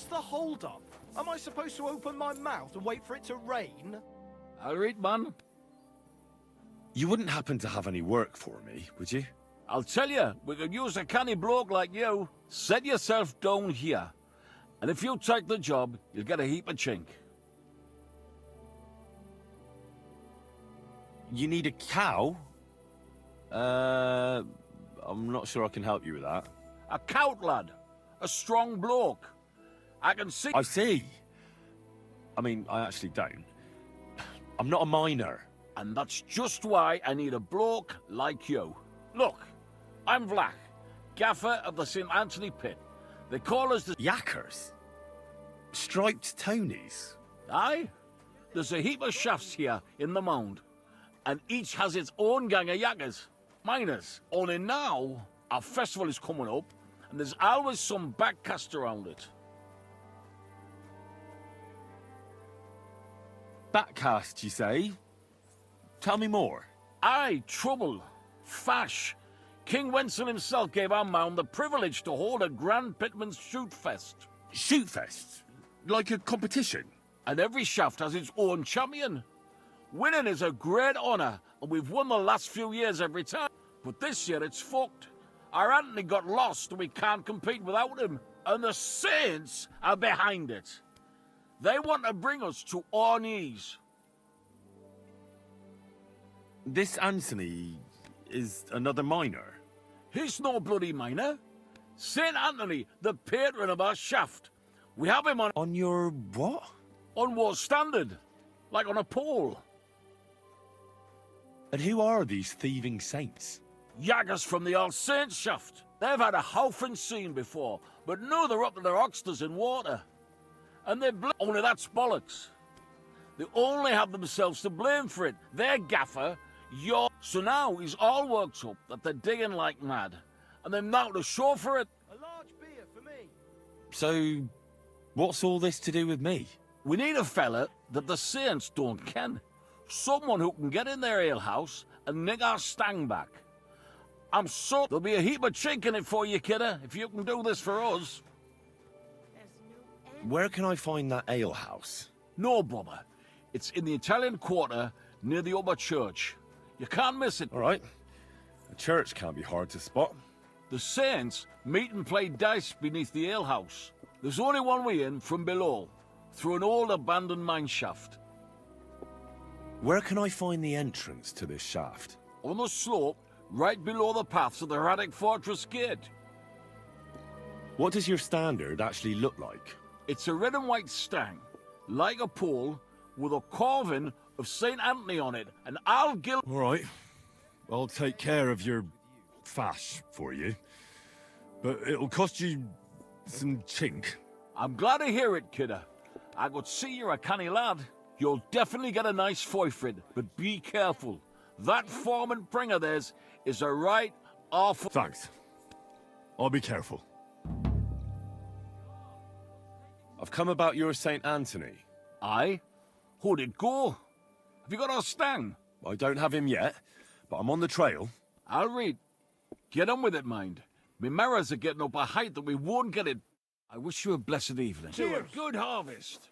What's the hold-up? Am I supposed to open my mouth and wait for it to rain? I'll read, man. You wouldn't happen to have any work for me, would you? I'll tell you, we could use a canny bloke like you. Set yourself down here. And if you take the job, you'll get a heap of chink. You need a cow? I'm not sure I can help you with that. A cout lad. A strong bloke. I can see... I see. I mean, I actually don't. I'm not a miner. And that's just why I need a bloke like you. Look, I'm Vlach, gaffer of the St. Anthony Pit. They call us the... Yackers? Striped Tonys? Aye. There's a heap of shafts here in the mound. And each has its own gang of yackers. Miners. Only now, our festival is coming up, and there's always some backcast around it. Backcast, you say? Tell me more. Aye, trouble. Fash. King Wenzel himself gave our mound the privilege to hold a grand pitman's shoot fest. Shoot fest? Like a competition? And every shaft has its own champion. Winning is a great honour, and we've won the last few years every time. But this year it's fucked. Our Anthony got lost and we can't compete without him. And the Saints are behind it. They want to bring us to our knees. This Anthony is another miner. He's no bloody miner. St. Anthony, the patron of our shaft. We have him On your what? on war standard, like on a pole. And who are these thieving saints? Yaggers from the All Saints shaft. They've had a howfing scene before, but now they're up to their oxters in water. And they only that's bollocks. They only have themselves to blame for it. Their gaffer, your... So now he's all worked up that they're digging like mad. And they're now to show for it. A large beer for me. So, what's all this to do with me? We need a fella that the Saints don't ken. Someone who can get in their alehouse and nick our stang back. I'm so... There'll be a heap of chink in it for you, kidder, if you can do this for us. Where can I find that alehouse? No bother. It's in the Italian Quarter near the upper church. You can't miss it. All right. A church can't be hard to spot. The Saints meet and play dice beneath the alehouse. There's only one way in from below, through an old abandoned mine shaft. Where can I find the entrance to this shaft? On the slope, right below the paths of the Heradic Fortress Gate. What does your standard actually look like? It's a red and white stang, like a pole, with a carving of St. Anthony on it, and I'll gild... All right. I'll take care of your fash for you. But it'll cost you some chink. I'm glad to hear it, kidder. I could see you're a canny lad. You'll definitely get a nice foy for it, but be careful. That foreman pring of theirs is a right awful... Thanks. I'll be careful. I've come about your St. Anthony. Aye? How'd it go? Have you got our stang? I don't have him yet, but I'm on the trail. I'll read. Get on with it, mind. Me mirrors are getting up a height that we won't get it. I wish you a blessed evening. To a good harvest.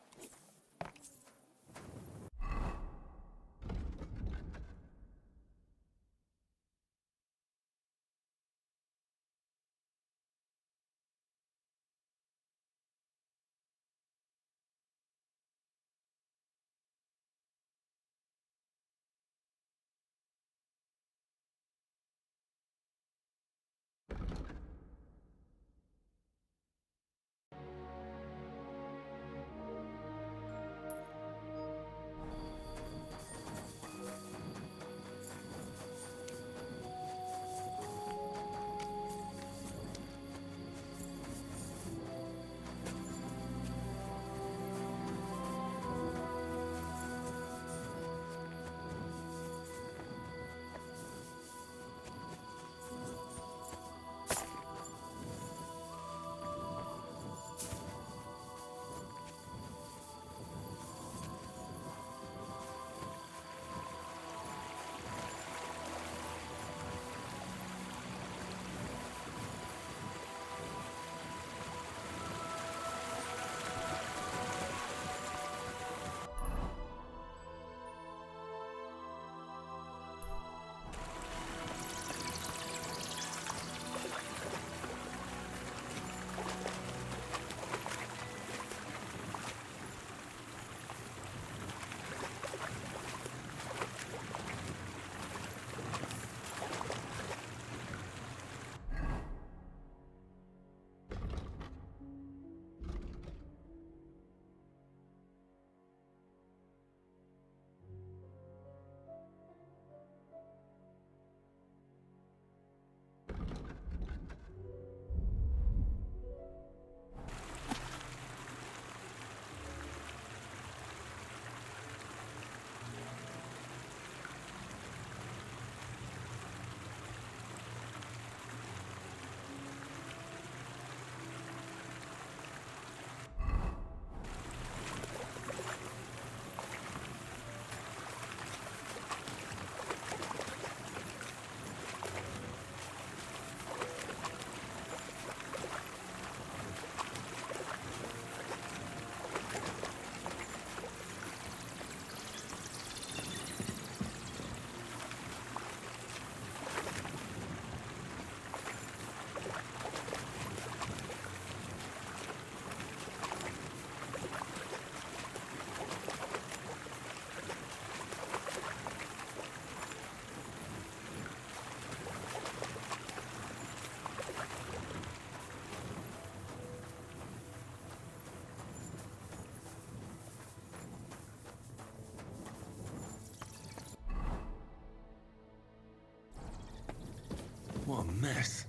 What a mess.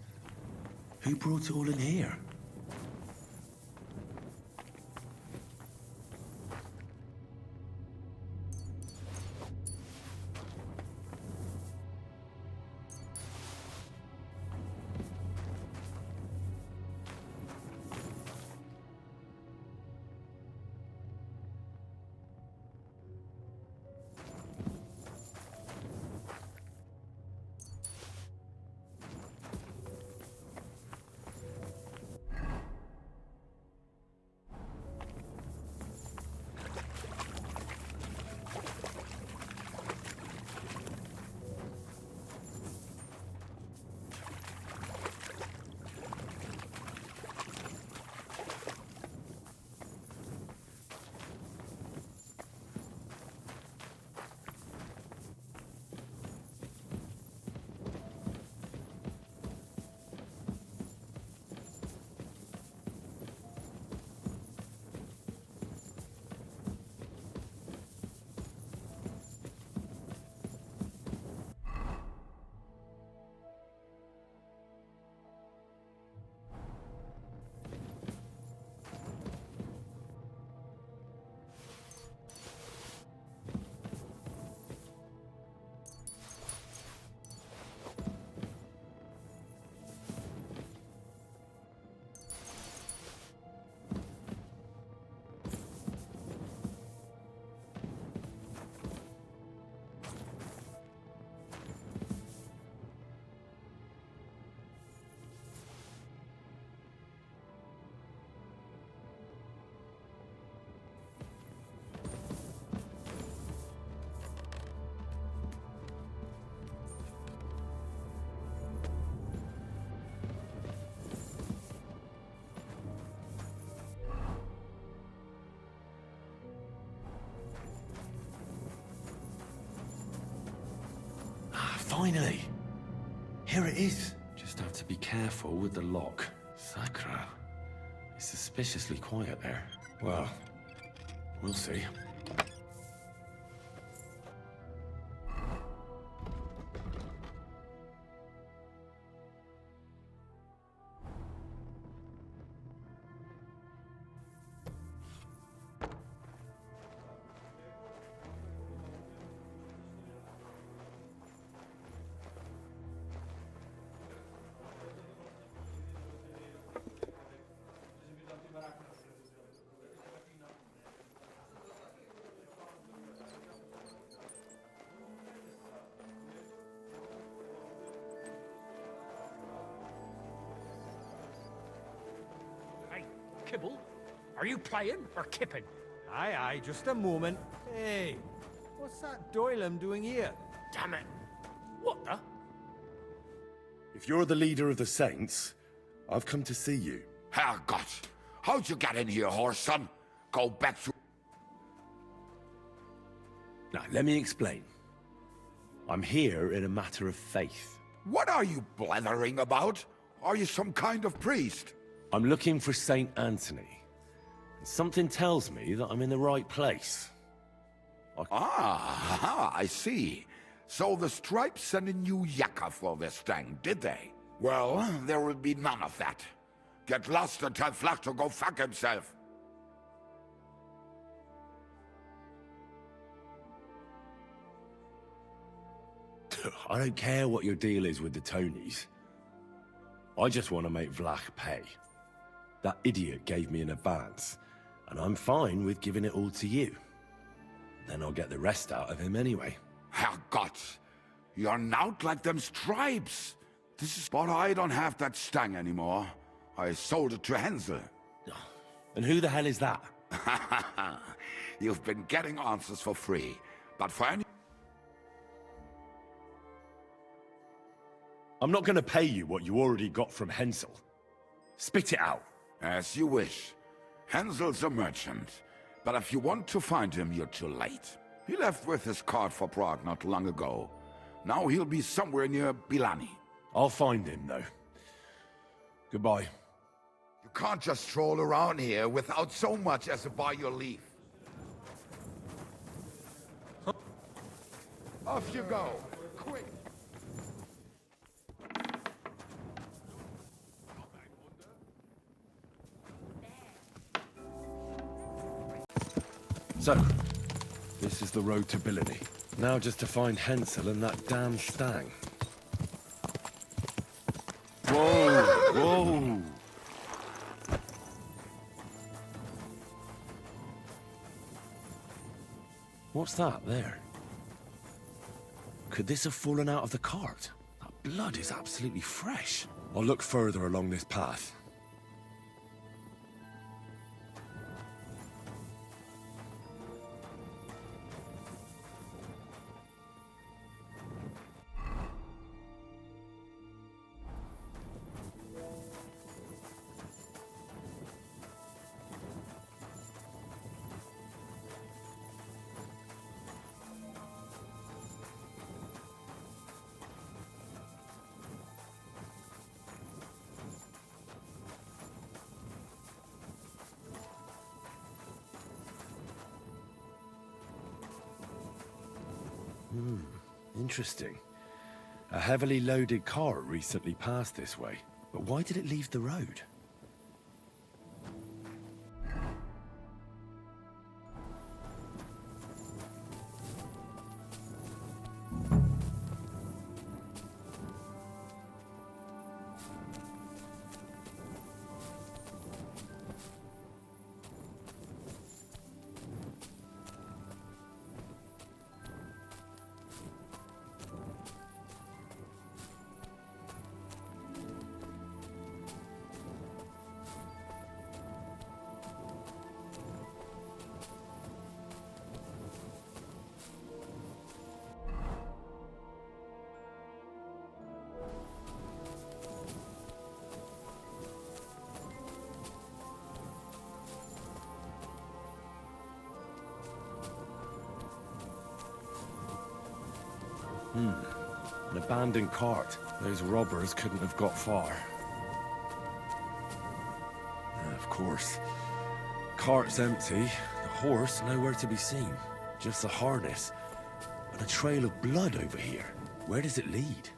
Who brought it all in here? Finally! Here it is. Just have to be careful with the lock. Sakra. It's suspiciously quiet there. Well, we'll see. Kibble? Are you playing or kipping? Aye, just a moment. Hey, what's that Doylem doing here? Damn it. What the? If you're the leader of the Saints, I've come to see you. Herrgott! How'd you get in here, horse son? Go back to... Now, let me explain. I'm here in a matter of faith. What are you blethering about? Are you some kind of priest? I'm looking for Saint Anthony. Something tells me that I'm in the right place. I see. So the Stripes sent a new yakka for this thing, did they? Well, there will be none of that. Get lost and tell Flach to go fuck himself. I don't care what your deal is with the Tonys. I just want to make Vlach pay. That idiot gave me an advance, and I'm fine with giving it all to you. Then I'll get the rest out of him anyway. Herrgott! You're not like them Stripes. This is... But I don't have that stang anymore. I sold it to Hansel. And who the hell is that? You've been getting answers for free, but for any... I'm not going to pay you what you already got from Hensel. Spit it out. As you wish. Hansel's a merchant, but if you want to find him, you're too late. He left with his cart for Prague not long ago. Now he'll be somewhere near Bilani. I'll find him, though. Goodbye. You can't just stroll around here without so much as a by your leave. Off you go, quick! So, this is the road to Billiny. Now just to find Hensel and that damn stag. Whoa! Whoa! What's that there? Could this have fallen out of the cart? That blood is absolutely fresh. I'll look further along this path. Interesting. A heavily loaded car recently passed this way. But why did it leave the road? An abandoned cart. Those robbers couldn't have got far. Of course. Cart's empty, the horse nowhere to be seen. Just the harness. And a trail of blood over here. Where does it lead?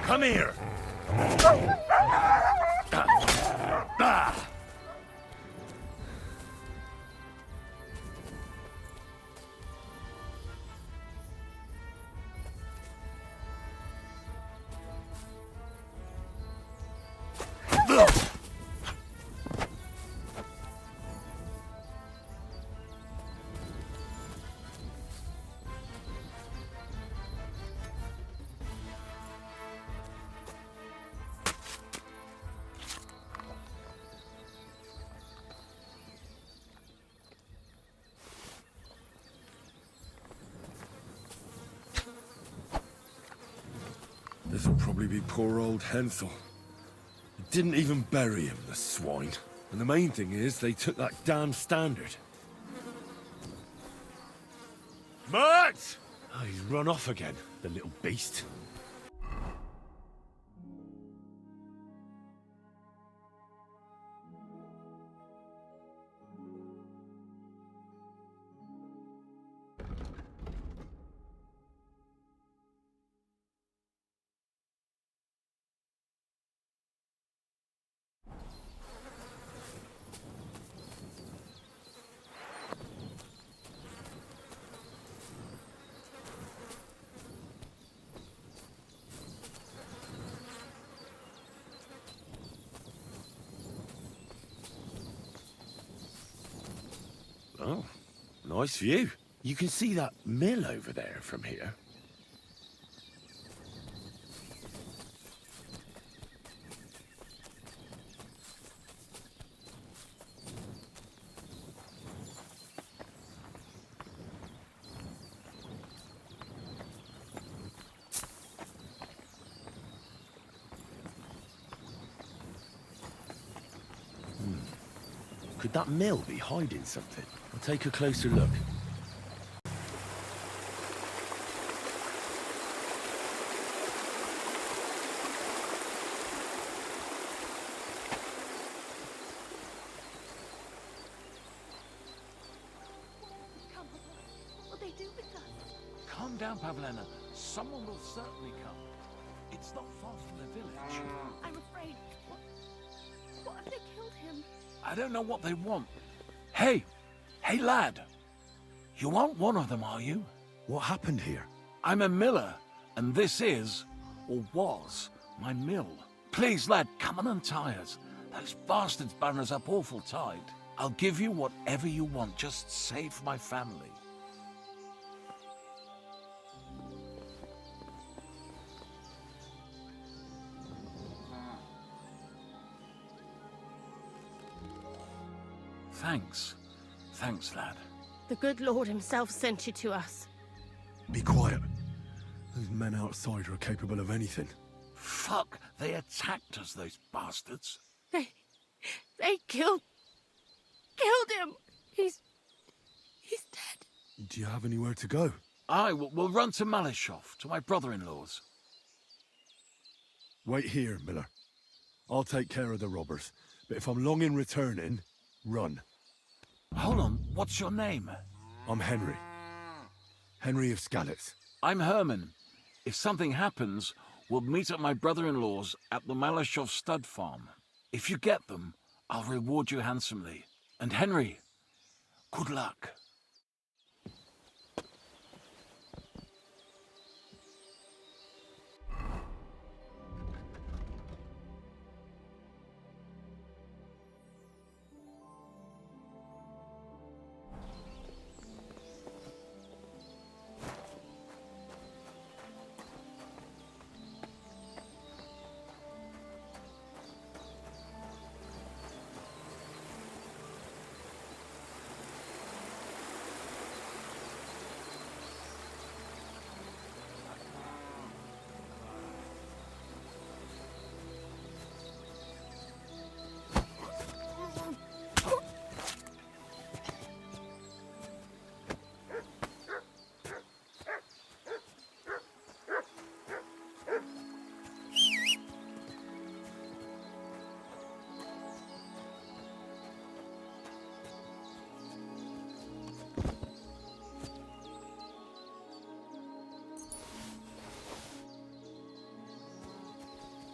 Come here! This'll probably be poor old Hensel. They didn't even bury him, the swine. And the main thing is, they took that damn standard. Matt! Oh, he's run off again, the little beast. Oh, nice view. You can see that mill over there from here. Could that mill be hiding something? I'll take a closer look. What will they do with us? Calm down, Pavlena. Someone will certainly come. It's not far from the village. I'm afraid. What if they killed him? I don't know what they want. Hey! Hey, lad! You aren't one of them, are you? What happened here? I'm a miller, and this is, or was, my mill. Please, lad, come and untie us. Those bastards bound us up awful tight. I'll give you whatever you want, just save my family. Thanks. Thanks, lad. The good Lord himself sent you to us. Be quiet. Those men outside are capable of anything. Fuck, they attacked us, those bastards. They killed him. He's dead. Do you have anywhere to go? We'll run to Malishov, to my brother-in-law's. Wait here, Miller. I'll take care of the robbers. But if I'm long in returning, run. Hold on, what's your name? I'm Henry. Henry of Skalitz. I'm Herman. If something happens, we'll meet at my brother-in-law's at the Malishov stud farm. If you get them, I'll reward you handsomely. And Henry, good luck.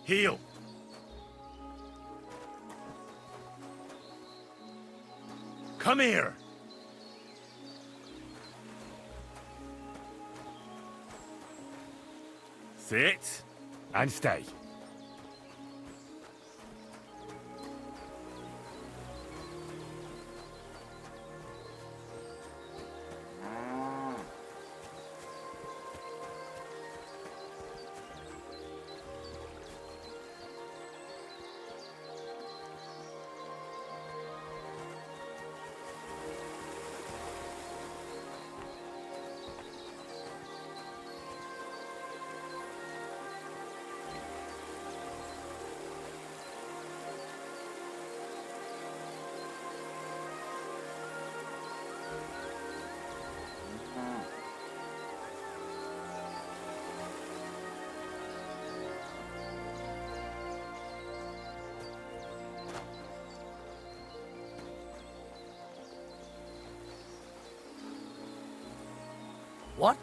Heel! Come here! Sit and stay. What?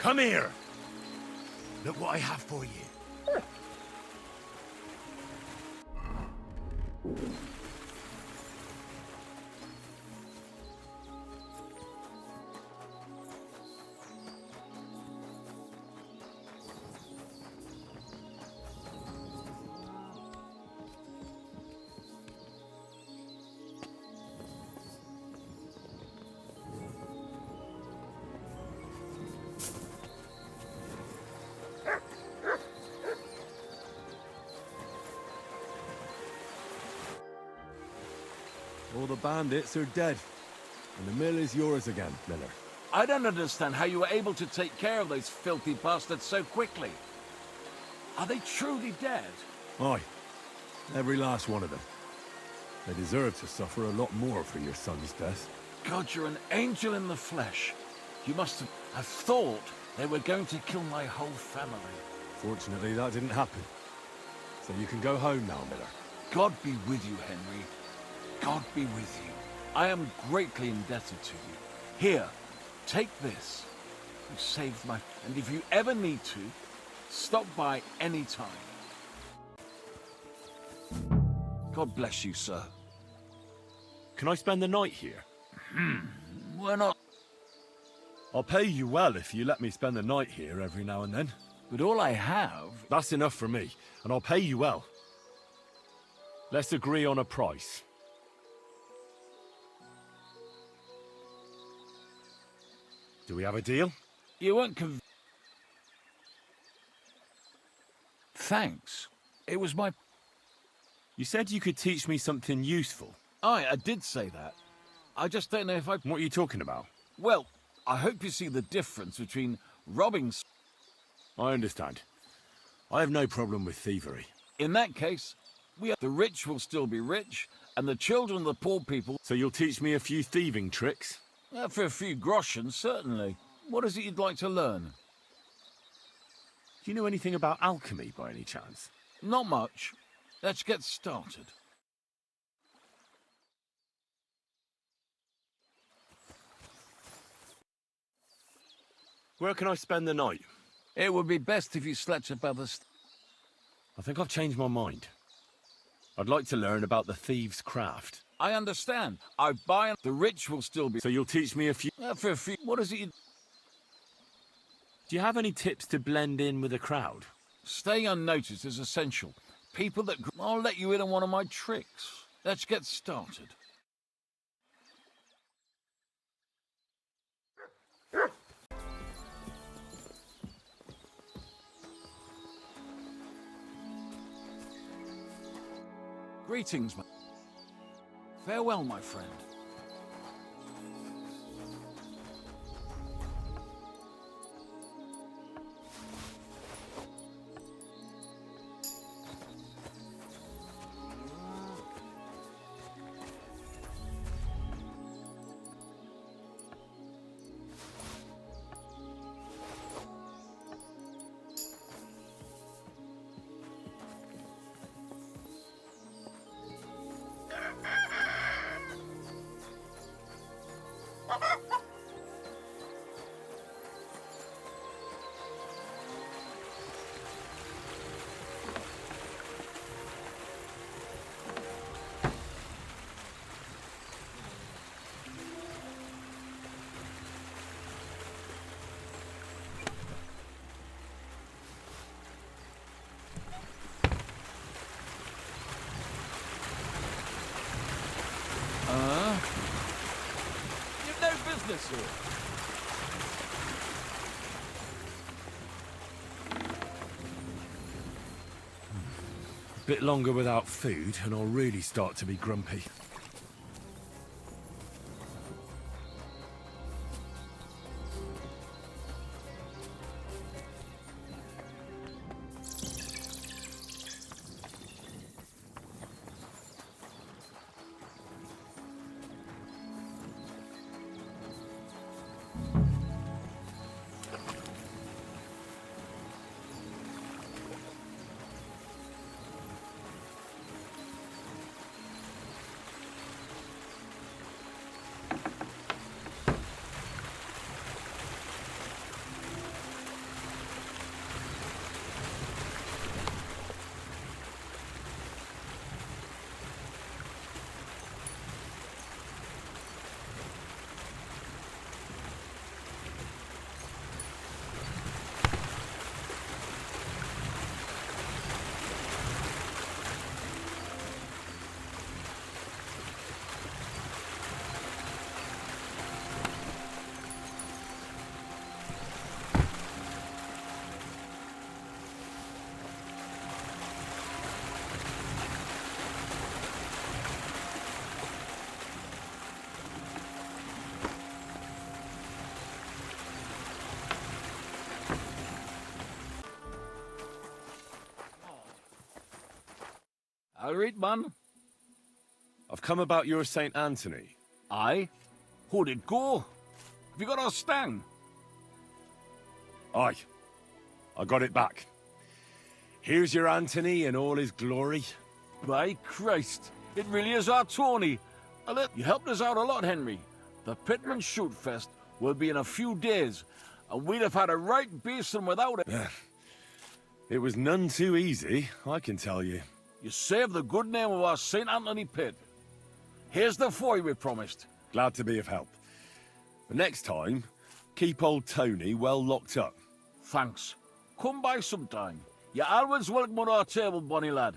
Come here. Look what I have for you. All the bandits are dead, and the mill is yours again, Miller. I don't understand how you were able to take care of those filthy bastards so quickly. Are they truly dead? Aye. Every last one of them. They deserve to suffer a lot more for your son's death. God, you're an angel in the flesh. You must have... I thought they were going to kill my whole family. Fortunately, that didn't happen. So you can go home now, Miller. God be with you, Henry. God be with you. I am greatly indebted to you. Here, take this. You saved my... And if you ever need to, stop by any time. God bless you, sir. Can I spend the night here? We're not... I'll pay you well if you let me spend the night here every now and then. But all I have... That's enough for me, and I'll pay you well. Let's agree on a price. Do we have a deal? You weren't Thanks. It was my... You said you could teach me something useful. I did say that. I just don't know if I... What are you talking about? Well, I hope you see the difference between robbing... I understand. I have no problem with thievery. In that case, the rich will still be rich, and the children of the poor people... So you'll teach me a few thieving tricks? For a few groshens, certainly. What is it you'd like to learn? Do you know anything about alchemy, by any chance? Not much. Let's get started. Where can I spend the night? It would be best if you slept above the... I think I've changed my mind. I'd like to learn about the thieves' craft. I understand. I buy... The rich will still be... So you'll teach me a few... For a few... What is it you... Do you have any tips to blend in with the crowd? Staying unnoticed is essential. People that... I'll let you in on one of my tricks. Let's get started. Greetings, farewell, my friend. You've no business here. A bit longer without food, and I'll really start to be grumpy. All right, man. I've come about your St. Anthony. Aye. How'd it go? Have you got our stang? Aye. I got it back. Here's your Anthony in all his glory. By Christ, it really is our Tony. You helped us out a lot, Henry. The Pitman Shoot Fest will be in a few days, and we'd have had a right basin without it. It was none too easy, I can tell you. You saved the good name of our St. Anthony pit. Here's the foy we promised. Glad to be of help. But next time, keep old Tony well locked up. Thanks. Come by sometime. You're always welcome at our table, bonny lad.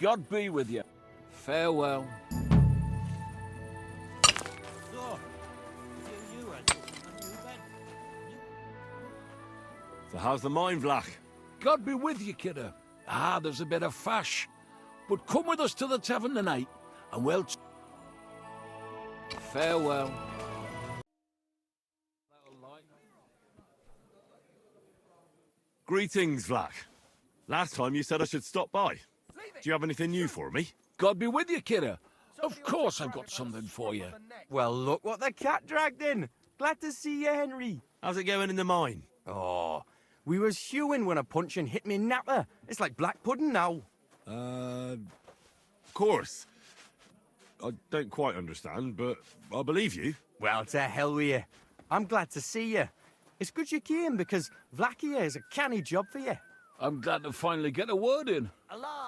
God be with you. Farewell. So how's the mine, Vlach? God be with you, kidder. Ah, there's a bit of fash. But come with us to the tavern tonight, and we'll... Farewell. Greetings, Vlach. Last time you said I should stop by. Do you have anything new for me? God be with you, kidder. Of course I've got something for you. Well, look what the cat dragged in. Glad to see you, Henry. How's it going in the mine? Oh, we was hewing when a puncheon hit me napper. It's like black pudding now. Of course. I don't quite understand, but I believe you. Well, to hell with you. I'm glad to see you. It's good you came because Vlachia is a canny job for you. I'm glad to finally get a word in.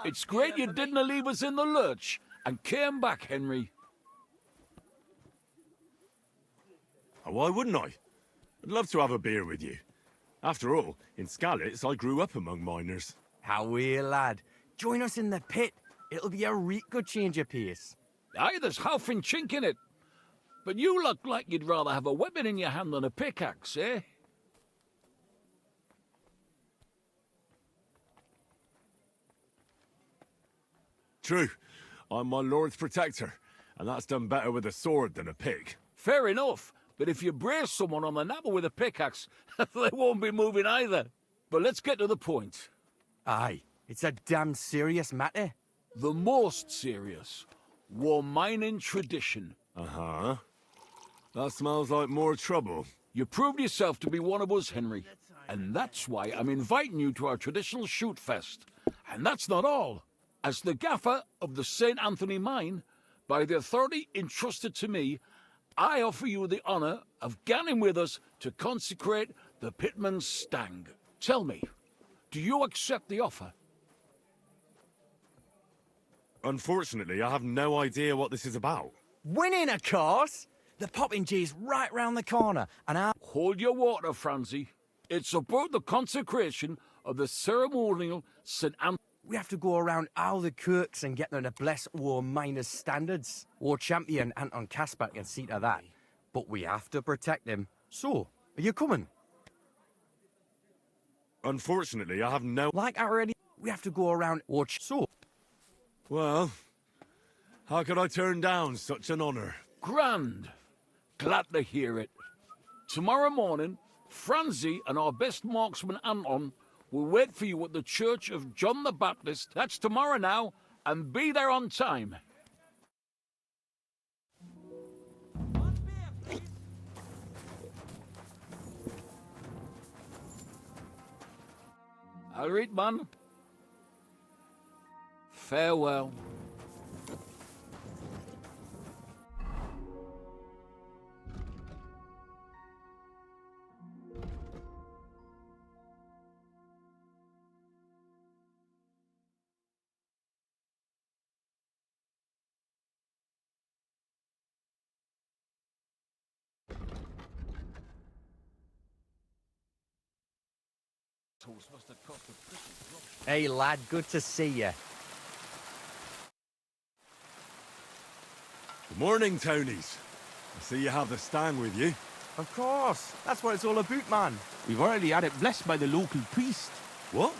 It's great you didn't leave us in the lurch and came back, Henry. Oh, why wouldn't I? I'd love to have a beer with you. After all, in Skalitz, I grew up among miners. How are you, lad? Join us in the pit. It'll be a real good change of pace. Aye, there's half and chink in it. But you look like you'd rather have a weapon in your hand than a pickaxe, eh? True. I'm my lord's protector, and that's done better with a sword than a pick. Fair enough, but if you brace someone on the napper with a pickaxe, they won't be moving either. But let's get to the point. Aye, it's a damn serious matter. The most serious. War mining tradition. Uh-huh. That smells like more trouble. You proved yourself to be one of us, Henry. And that's why I'm inviting you to our traditional shoot fest. And that's not all. As the gaffer of the St. Anthony mine, by the authority entrusted to me, I offer you the honour of ganning with us to consecrate the Pitman's stang. Tell me, do you accept the offer? Unfortunately, I have no idea what this is about. Winning, of course! The Poppingee's right round the corner, and I... Hold your water, Francie. It's about the consecration of the ceremonial St. Anthony. We have to go around all the kirks and get them to bless war miners' standards. War champion Anton Kaspar can see to that. But we have to protect him. So, are you coming? Unfortunately, I have no... Like I already... We have to go around So... Well, how could I turn down such an honour? Grand. Glad to hear it. Tomorrow morning, Francie and our best marksman Anton will wait for you at the Church of John the Baptist. That's tomorrow now, and be there on time. All right, man. Farewell. Hey, lad, good to see you. Good morning, Tonies. I see you have the stand with you. Of course. That's what it's all about, man. We've already had it blessed by the local priest. What?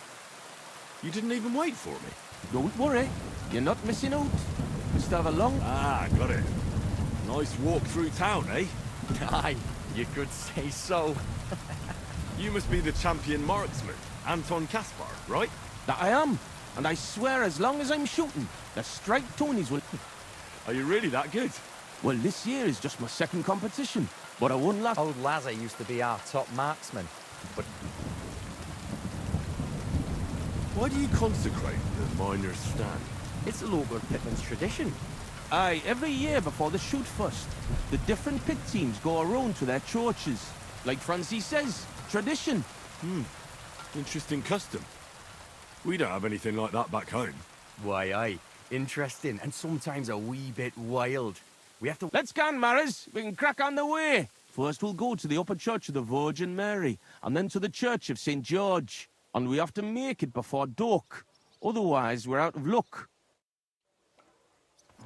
You didn't even wait for me? Don't worry, you're not missing out. We still have a long... Ah, got it. Nice walk through town, eh? Aye, you could say so. You must be the champion marksman, Anton Kaspar, right? That I am. And I swear as long as I'm shooting, the strike Tonys will... Are you really that good? Well, this year is just my second competition, but I won last... Old Lazar used to be our top marksman, but Why do you consecrate the miner's stand? it's a local pitman's tradition. Aye, every year before the shoot first, the different pit teams go around to their churches. Like Francie says, tradition. Interesting custom. We don't have anything like that back home. Why, aye. Interesting, and sometimes a wee bit wild. We have to... Let's go, Maris. We can crack on the way. First we'll go to the upper church of the Virgin Mary, and then to the church of St. George. And we have to make it before dark. Otherwise, we're out of luck.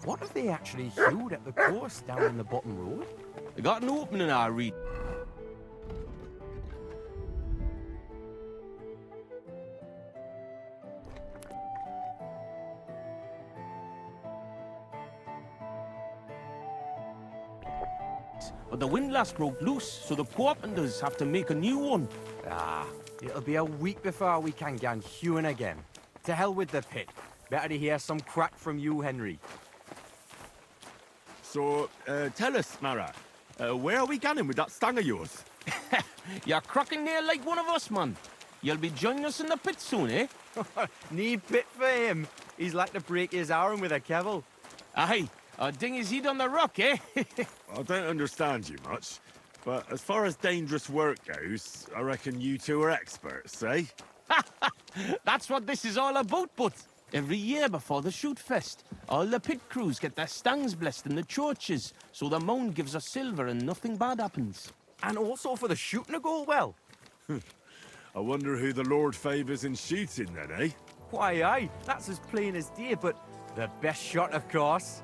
What have they actually hewed at the course down in the bottom road? They got an opening, I read. But the windlass broke loose, so the carpenters have to make a new one. Ah, it'll be a week before we can get hewing again. To hell with the pit. Better to hear some crack from you, Henry. So, tell us, Mara, where are we going with that stang of yours? You're cracking there like one of us, man. You'll be joining us in the pit soon, eh? Need pit for him. He's like to break his arm with a kevil. Aye, or ding his head on the rock, eh? I don't understand you much, but as far as dangerous work goes, I reckon you two are experts, eh? That's what this is all about, but every year before the shoot fest, all the pit crews get their stangs blessed in the churches, so the mound gives us silver and nothing bad happens. And also for the shooting to go well. I wonder who the Lord favours in shooting then, eh? Why, aye, that's as plain as day, but the best shot, of course.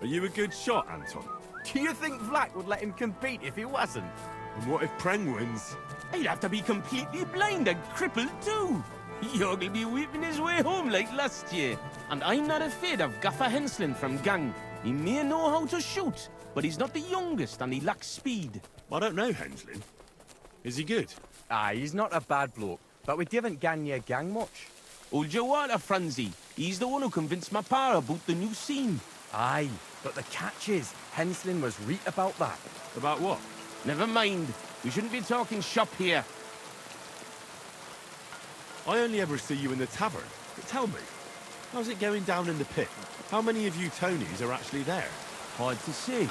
Are you a good shot, Anton? Do you think Vlak would let him compete if he wasn't? And what if Preng wins? He'd have to be completely blind and crippled too. He'll be weeping his way home like last year. And I'm not afraid of Gaffer Henslin from Gang. He may know how to shoot, but he's not the youngest and he lacks speed. I don't know, Henslin. Is he good? Aye, he's not a bad bloke, but we didn't gang near gang much. Hold your water, Franzie. He's the one who convinced my pa about the new scene. Aye, but the catch is, Henslin was right about that. About what? Never mind. We shouldn't be talking shop here. I only ever see you in the tavern. But tell me, how's it going down in the pit? How many of you Tonys are actually there? Hard to say.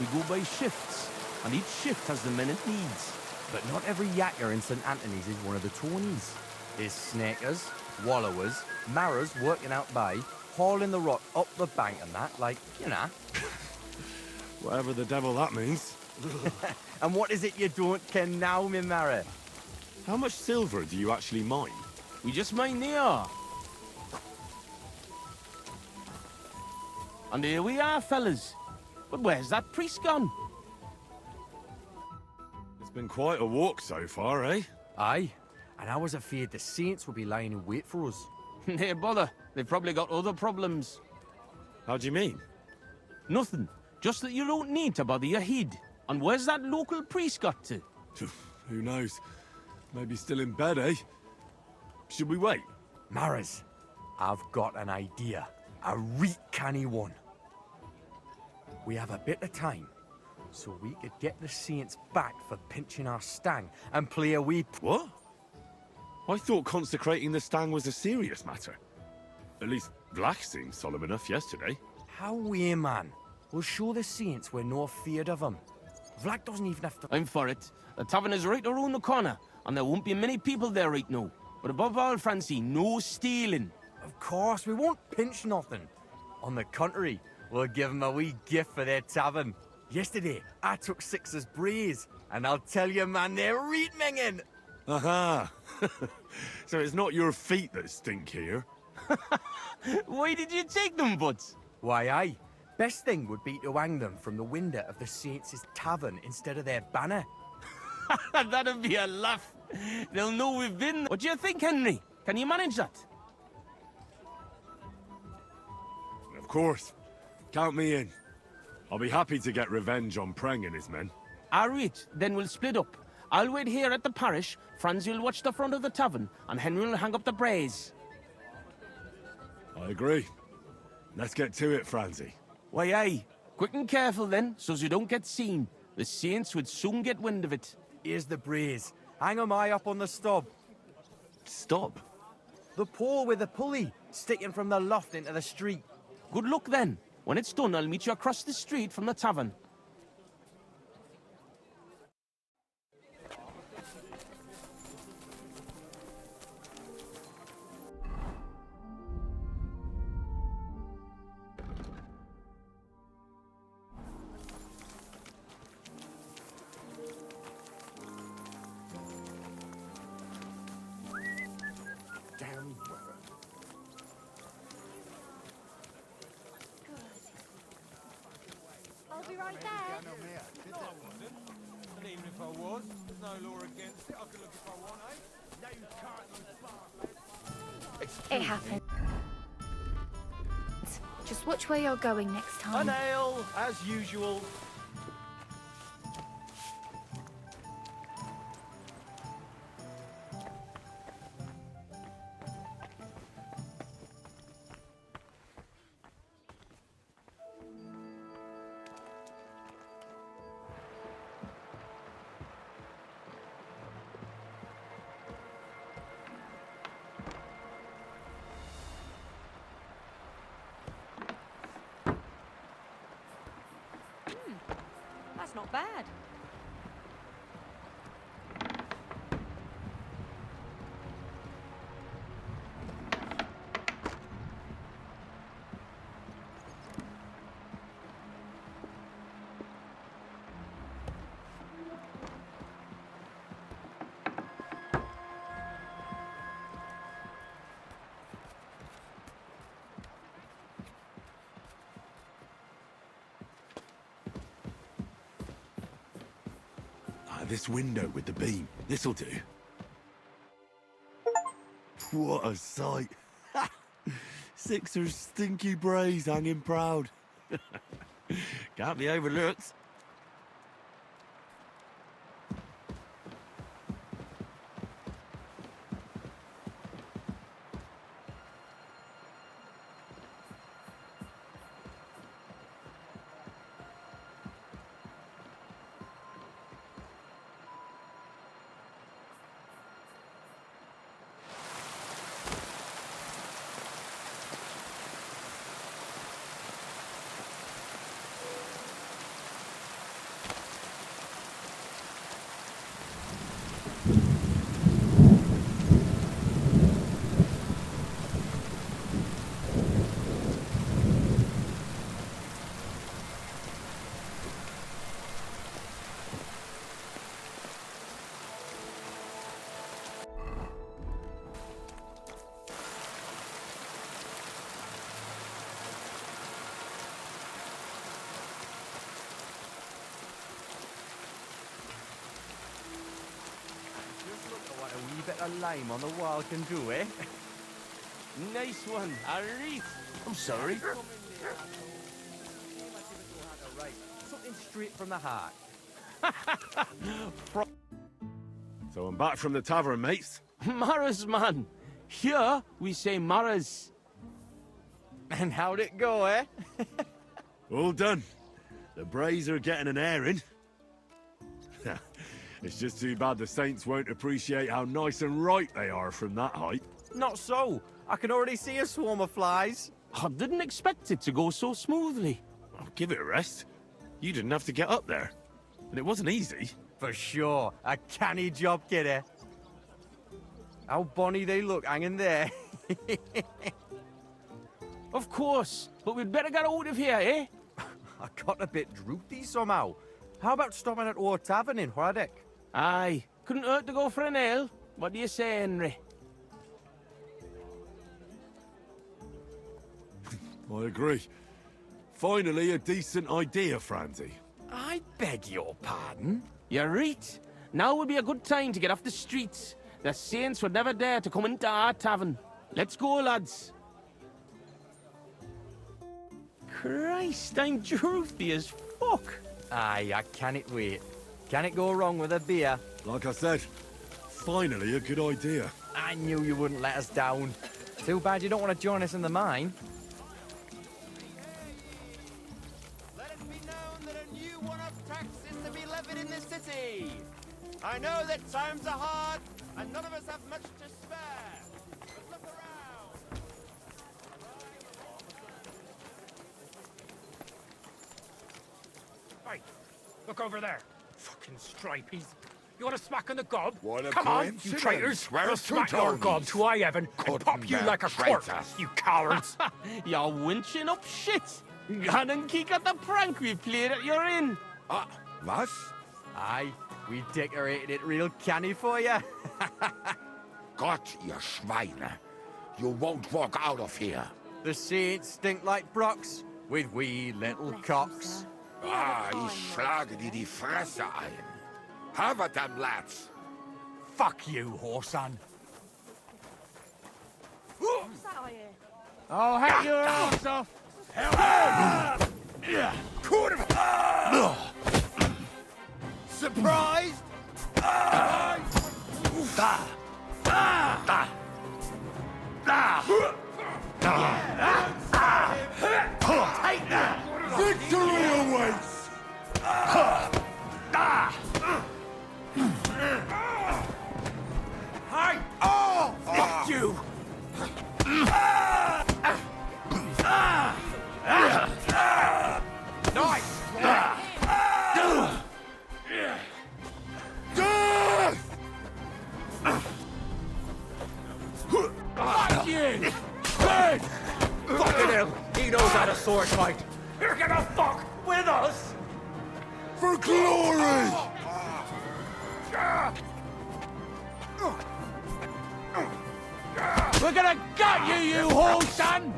We go by shifts, and each shift has the men it needs. But not every yakker in St. Anthony's is one of the Tonys. There's snakers, wallowers, marrows working out by, hauling the rock up the bank and that, like, you know. Whatever the devil that means. And what is it you don't ken now, me marrow? How much silver do you actually mine? We just mine the ore. And here we are, fellas. But where's that priest gone? It's been quite a walk so far, eh? Aye, and I was afraid the saints would be lying in wait for us. Hey, bother. They've probably got other problems. How do you mean? Nothing. Just that you don't need to bother your head. And where's that local priest got to? Who knows? Maybe still in bed, eh? Should we wait? Maras, I've got an idea. A reet canny one. We have a bit of time, so we could get the saints back for pinching our stang and play a wee... What? I thought consecrating the stang was a serious matter. At least Vlach seemed solemn enough yesterday. How we, man? We'll show the saints we're no feared of them. Vlak doesn't even have to... I'm for it. The tavern is right around the corner, and there won't be many people there right now. But above all, Francie, no stealing. Of course, we won't pinch nothing. On the contrary, we'll give them a wee gift for their tavern. Yesterday, I took 6 as braes, and I'll tell you, man, they're reet minging. Aha! So it's not your feet that stink here? Why did you take them, Butts? Why, aye. Best thing would be to hang them from the window of the saints' tavern instead of their banner. That'd be a laugh. They'll know we've been... What do you think, Henry? Can you manage that? Of course. Count me in. I'll be happy to get revenge on Preng and his men. All right, then we'll split up. I'll wait here at the parish, Franz will watch the front of the tavern, and Henry will hang up the braes. I agree. Let's get to it, Franzi. Why, aye. Quick and careful then, so as you don't get seen. The saints would soon get wind of it. Here's the braes. Hang 'em high up on the stub. Stop. The pole with the pulley, sticking from the loft into the street. Good luck then. When it's done, I'll meet you across the street from the tavern. I'll be right there. And even if I was, there's no law against it. I can look if I want, eh? It happens. Just watch where you're going next A time. nail, as usual. That's not bad. This window with the beam. This'll do. What a sight. Sixer's stinky braes hanging proud. Can't be overlooked. What a wee bit of lime on the wall can do, eh? Nice one, Harry. I'm sorry. Right, something straight from the heart. So I'm back from the tavern, mates. Maras, man. Here, we say Maras. And how'd it go, eh? All done. The braes are getting an airing. It's just too bad the Saints won't appreciate how nice and right they are from that height. Not so. I can already see a swarm of flies. I didn't expect it to go so smoothly. Oh, give it a rest. You didn't have to get up there. And it wasn't easy. For sure. A canny job, kidder. How bonny they look hanging there. Of course, but we'd better get out of here, eh? I got a bit droopy somehow. How about stopping at our tavern in Hradek? Aye, couldn't hurt to go for an ale. What do you say, Henry? I agree. Finally, a decent idea, Franzi. I beg your pardon? You're right. Now would be a good time to get off the streets. The Saints would never dare to come into our tavern. Let's go, lads. Christ, I'm droopy as fuck. Aye, I cannot wait. Can it go wrong with a beer? Like I said, finally a good idea. I knew you wouldn't let us down. Too bad you don't want to join us in the mine. Let it be known that a new one-up tax is to be levied in this city. I know that times are hard, and none of us have much to spare. But look around. Hey, look over there. Fucking stripies. You want a smack in the gob? What a Come on, you coincidence. traitors. Where's We'll smack your Tony's? gob to I, Evan, and pop you Couldn't like a corpse, traitors. you cowards. You're winching up shit. Gone and kick at the prank we played at your inn. Ah, was? Aye, we decorated it real canny for you. Gott, ihr Schweine. You won't walk out of here. The saints stink like brocks, with wee little Bless you, cocks. sir. Ah, You're ich fine. schlage dir die Fresse ein. Have them, lads. Fuck you, whoreson. What's that I hear? Oh, hack your ass off. Surprised? Victory awaits! Hey! Oh! Fuck you! Nice! Fuck you! Good! Fucking hell! He knows how to sword fight! You're gonna fuck with us! For glory! We're gonna gut you, you whore son!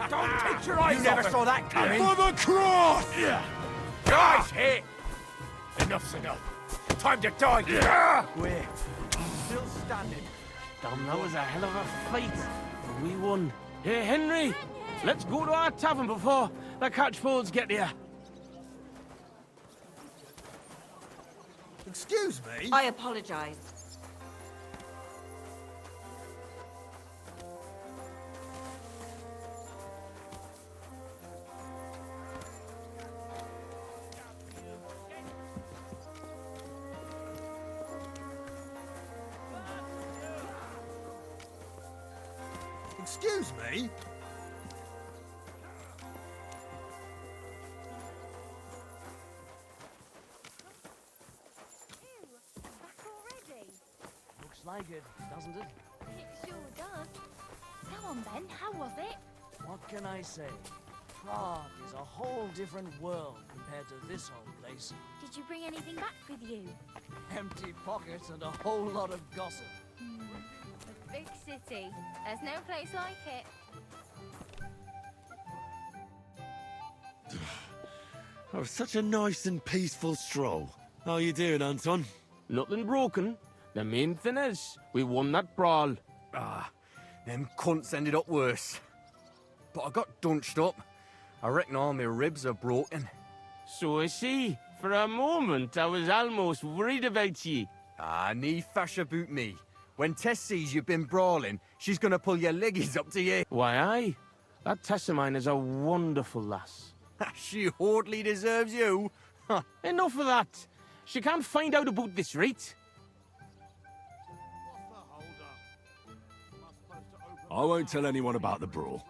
Don't take your eyes You never off him. saw that coming. For the cross! Guys, hit! Enough's enough. Time to die. We're still standing. Damn, that was a hell of a fight. But we won. Hey, Henry, let's go to our tavern before the catchpoles get here. Excuse me? I apologize. Excuse me? Back already? Looks like it, doesn't it? It sure does. Go on then, how was it? What can I say? Prague is a whole different world compared to this old place. Did you bring anything back with you? Empty pockets and a whole lot of gossip. A big city. There's no place like it. Oh, such a nice and peaceful stroll. How you doing, Anton? Nothing broken. The main thing is, we won that brawl. Ah, them cunts ended up worse. But I got dunched up. I reckon all my ribs are broken. So I see. For a moment, I was almost worried about you. Ah, nee fash about me. When Tess sees you've been brawling, she's gonna pull your leggies up to you. Why, aye. That Tess of mine is a wonderful lass. She hardly deserves you. Enough of that. She can't find out about this, right? I won't tell anyone about the brawl.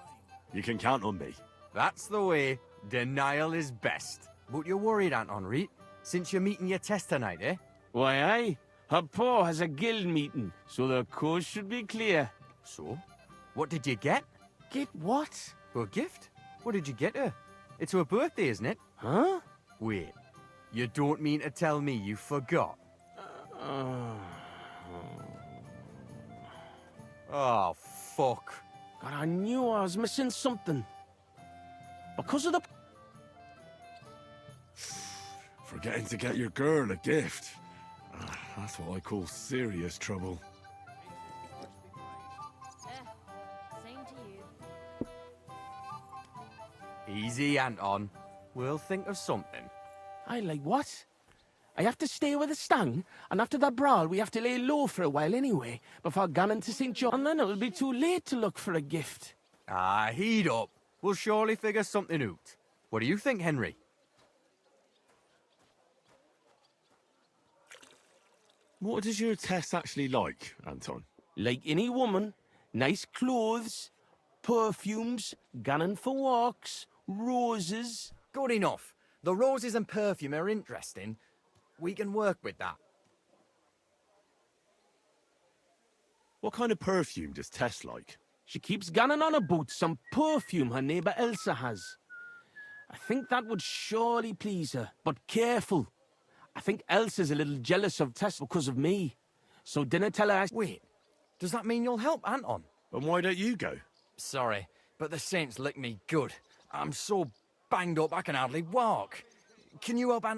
You can count on me. That's the way. Denial is best. But you're worried, Anton, right? Since you're meeting your Tess tonight, eh? Why, aye. Her pa has a guild meeting, so the coast should be clear. So? What did you get? Get what? A gift? What did you get her? It's her birthday, isn't it? Huh? Wait. You don't mean to tell me you forgot? Oh, fuck. God, I knew I was missing something. Because of the... Forgetting to get your girl a gift. Ah, that's what I call serious trouble. Same to you. Easy, Anton. We'll think of something. I like what? I have to stay with the Stang, and after that brawl we have to lay low for a while anyway, before going to St. John, and then it'll be too late to look for a gift. Ah, heat up. We'll surely figure something out. What do you think, Henry? What does your Tess actually like, Anton? Like any woman, nice clothes, perfumes, going for walks, roses. Good enough. The roses and perfume are interesting. We can work with that. What kind of perfume does Tess like? She keeps gunning on about some perfume her neighbour Elsa has. I think that would surely please her, but careful. I think Elsa's a little jealous of Tess because of me. So dinner tell her Wait, does that mean you'll help Anton? And why don't you go? Sorry, but the Saints lick me good. I'm so banged up I can hardly walk. Can you help Anton?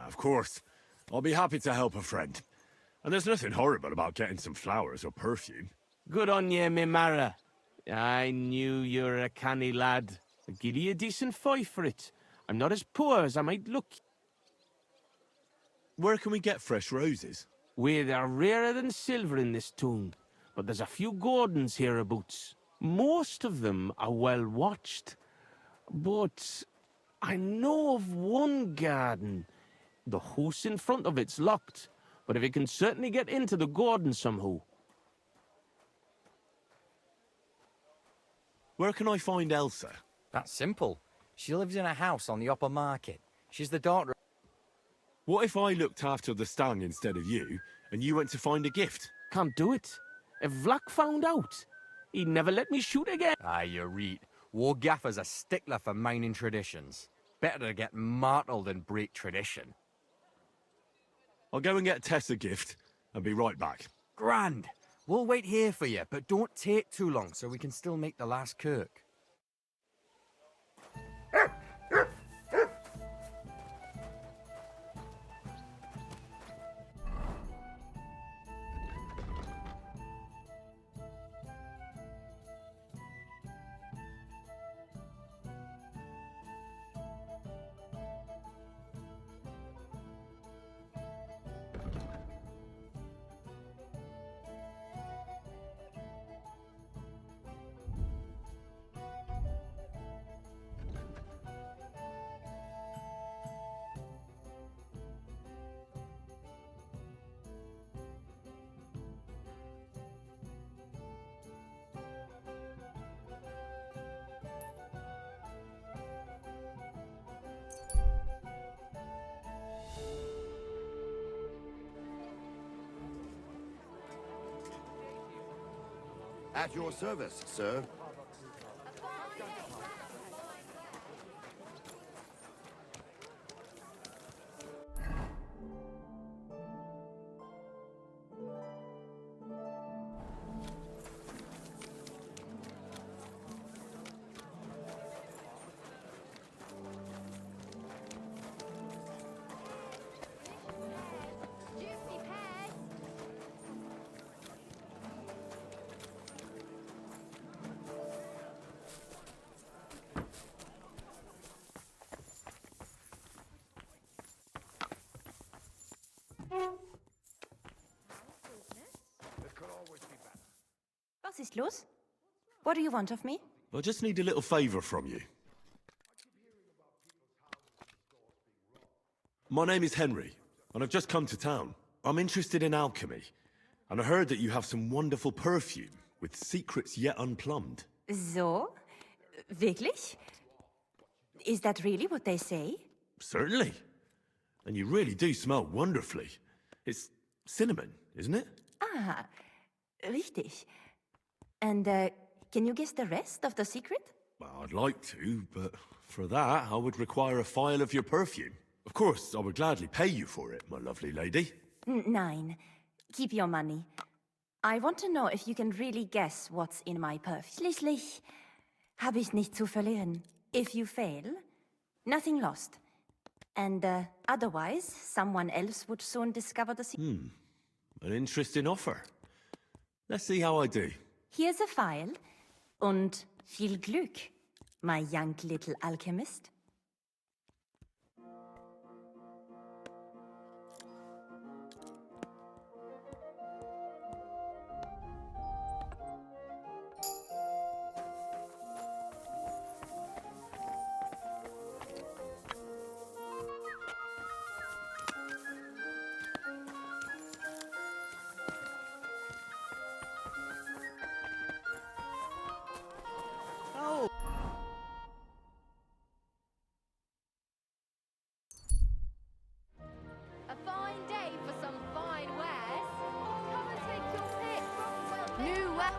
Of course. I'll be happy to help a friend. And there's nothing horrible about getting some flowers or perfume. Good on ye, me Mara. I knew you were a canny lad. I'll give you a decent fight for it. I'm not as poor as I might look. Where can we get fresh roses? Well, they're rarer than silver in this town, but there's a few gardens hereabouts. Most of them are well watched. But I know of one garden. The house in front of it's locked, but if you can certainly get into the garden somehow. Where can I find Elsa? That's simple. She lives in a house on the upper market. She's the daughter. What if I looked after the Stang instead of you, and you went to find a gift? Can't do it. If Vlack found out, he'd never let me shoot again. Ah, you're right. War Gaffer's a stickler for mining traditions. Better to get martyred than break tradition. I'll go and get Tess a gift, and be right back. Grand. We'll wait here for you, but don't take too long so we can still make the last kirk. At your service, sir. Was ist los? What do you want of me? I just need a little favour from you. My name is Henry, and I've just come to town. I'm interested in alchemy, and I heard that you have some wonderful perfume with secrets yet unplumbed. So? Wirklich? Is that really what they say? Certainly. And you really do smell wonderfully. It's cinnamon, isn't it? Ah, richtig. And, can you guess the rest of the secret? Well, I'd like to, but for that, I would require a phial of your perfume. Of course, I would gladly pay you for it, my lovely lady. Nein. Keep your money. I want to know if you can really guess what's in my perfume. Schließlich habe ich nichts zu verlieren. If you fail, nothing lost. And, otherwise, someone else would soon discover the secret. An interesting offer. Let's see how I do. Here's a file. Und viel Glück, my young little alchemist.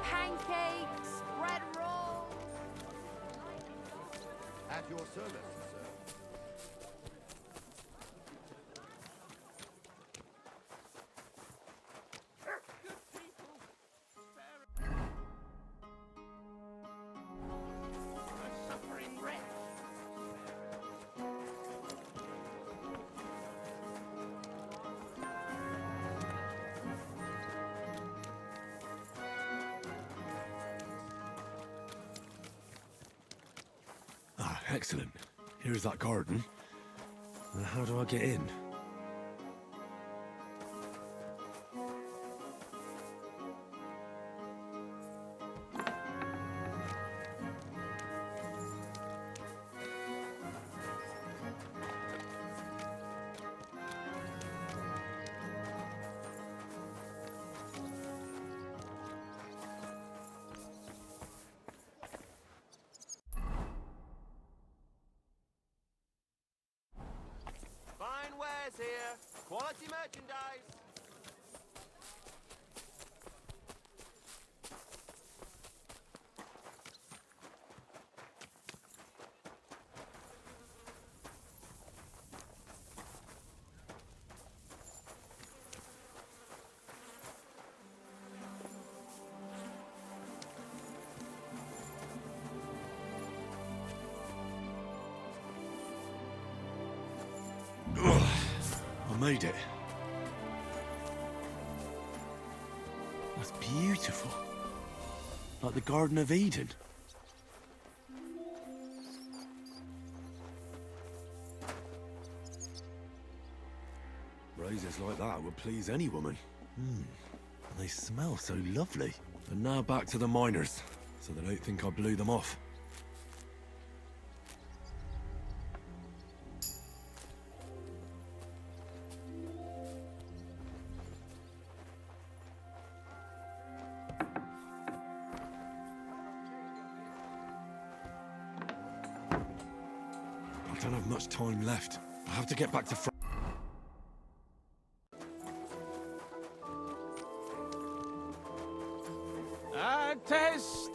pancakes, bread rolls. At your service, sir. Suffering wretch. Ah, excellent. Here's that garden. Now, how do I get in? Fine wares here. Quality merchandise. I made it. That's beautiful. Like the Garden of Eden. Roses like that would please any woman. They smell so lovely. And now back to the miners, so they don't think I blew them off. I don't have much time left. I have to get back to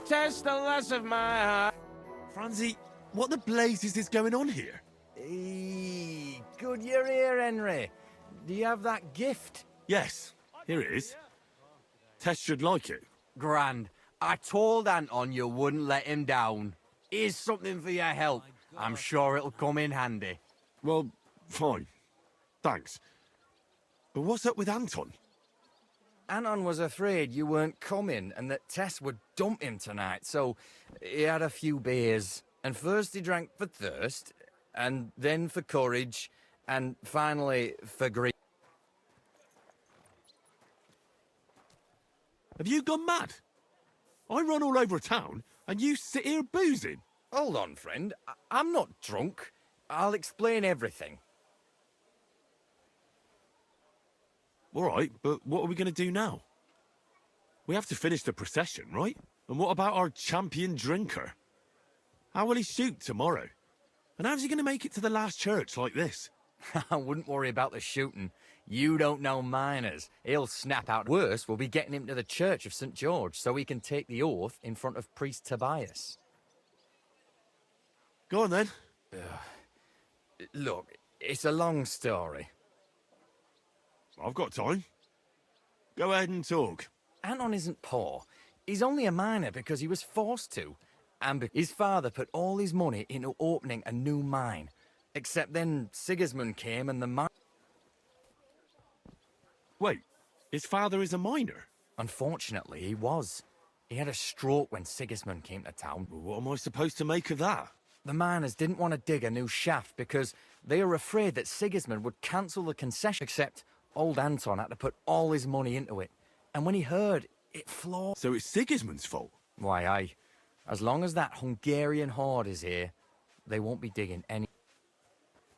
Test the less of my heart. Franzi, what the blazes is going on here? Hey, good you're here, Henry. Do you have that gift? Yes, here it is. Tess should like it. Grand. I told Anton you wouldn't let him down. Here's something for your help. I'm sure it'll come in handy. Well, fine. Thanks. But what's up with Anton? Anton was afraid you weren't coming and that Tess would dump him tonight, so he had a few beers. And first he drank for thirst, and then for courage, and finally for greed. Have you gone mad? I run all over town, and you sit here boozing. Hold on, friend. I'm not drunk. I'll explain everything. All right, but what are we going to do now? We have to finish the procession, right? And what about our champion drinker? How will he shoot tomorrow? And how's he going to make it to the last church like this? I wouldn't worry about the shooting. You don't know miners. He'll snap out. Worse, we'll be getting him to the Church of St. George so he can take the oath in front of Priest Tobias. Go on, then. Look, it's a long story. I've got time. Go ahead and talk. Anton isn't poor. He's only a miner because he was forced to. And his father put all his money into opening a new mine. Except then Sigismund came and the mine... Wait, his father is a miner? Unfortunately, he was. He had a stroke when Sigismund came to town. Well, what am I supposed to make of that? The miners didn't want to dig a new shaft because they were afraid that Sigismund would cancel the concession. Except old Anton had to put all his money into it. And when he heard, it floored. So it's Sigismund's fault? Why, aye. As long as that Hungarian horde is here, they won't be digging any...